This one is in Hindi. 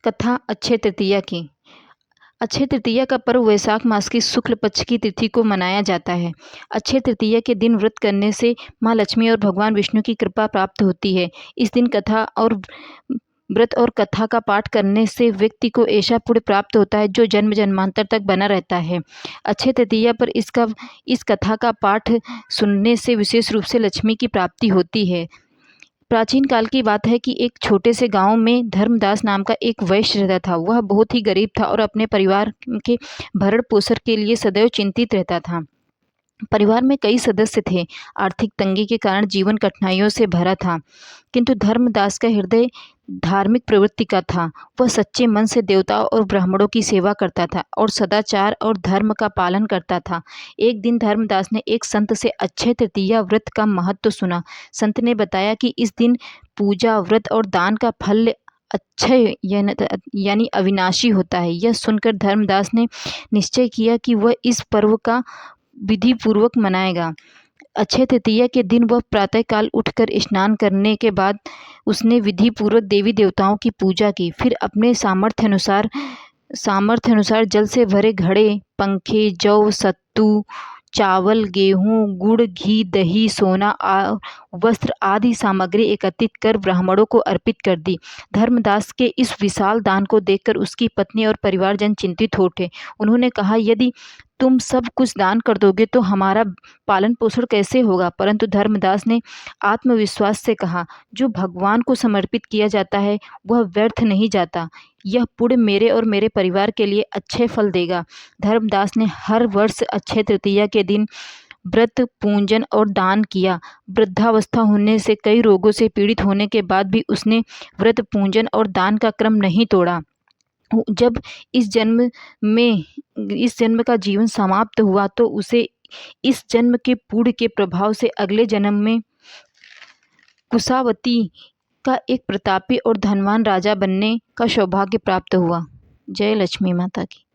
कथा अक्षय तृतीया की। अक्षय तृतीया का पर्व वैशाख मास की शुक्ल पक्ष की तिथि को मनाया जाता है। अक्षय तृतीया के दिन व्रत करने से माँ लक्ष्मी और भगवान विष्णु की कृपा प्राप्त होती है। इस दिन कथा और व्रत और कथा का पाठ करने से व्यक्ति को ऐसा पुण्य प्राप्त होता है जो जन्म जन्मांतर तक बना रहता है। अक्षय तृतीया पर इस कथा का पाठ सुनने से विशेष रूप से लक्ष्मी की प्राप्ति होती है। प्राचीन काल की बात है कि एक छोटे से गांव में धर्मदास नाम का एक वैश्य रहता था। वह बहुत ही गरीब था और अपने परिवार के भरण पोषण के लिए सदैव चिंतित रहता था। परिवार में कई सदस्य थे। आर्थिक तंगी के कारण जीवन कठिनाइयों से भरा था, किंतु धर्मदास का हृदय धार्मिक प्रवृत्ति का था। वह सच्चे मन से देवताओं और ब्राह्मणों की सेवा करता था और सदाचार और धर्म का पालन करता था। एक दिन धर्मदास ने एक संत से अक्षय तृतीया व्रत का महत्व सुना। संत ने बताया कि इस दिन पूजा, व्रत और दान का फल अक्षय यानी अविनाशी होता है। यह सुनकर धर्मदास ने निश्चय किया कि वह इस पर्व का विधि पूर्वक मनाएगा। अक्षय तृतीया के दिन वह प्रातःकाल उठकर स्नान करने के बाद उसने विधि पूर्वक देवी देवताओं की पूजा की। फिर अपने सामर्थ्य अनुसार जल से भरे घड़े, पंखे, जौ, सत्तू, चावल, गेहूं, गुड़, घी, दही, सोना, वस्त्र आदि सामग्री एकत्रित कर ब्राह्मणों को अर्पित कर दी। धर्मदास के इस विशाल दान को देखकर उसकी पत्नी और परिवारजन चिंतित हो उठे। उन्होंने कहा, यदि तुम सब कुछ दान कर दोगे तो हमारा पालन पोषण कैसे होगा? परंतु धर्मदास ने आत्मविश्वास से कहा, जो भगवान को समर्पित किया जाता है वह व्यर्थ नहीं जाता। यह पुण्य मेरे और मेरे परिवार के लिए अच्छे फल देगा। धर्मदास ने हर वर्ष अक्षय तृतीया के दिन व्रत, पूजन और दान किया। वृद्धावस्था होने से कई रोगों से पीड़ित होने के बाद भी उसने व्रत, पूजन और दान का क्रम नहीं तोड़ा। जब इस जन्म का जीवन समाप्त हुआ तो उसे इस जन्म के पुण्य के प्रभाव से अगले जन्म में कुशावती का एक प्रतापी और धनवान राजा बनने का सौभाग्य प्राप्त हुआ। जय लक्ष्मी माता की।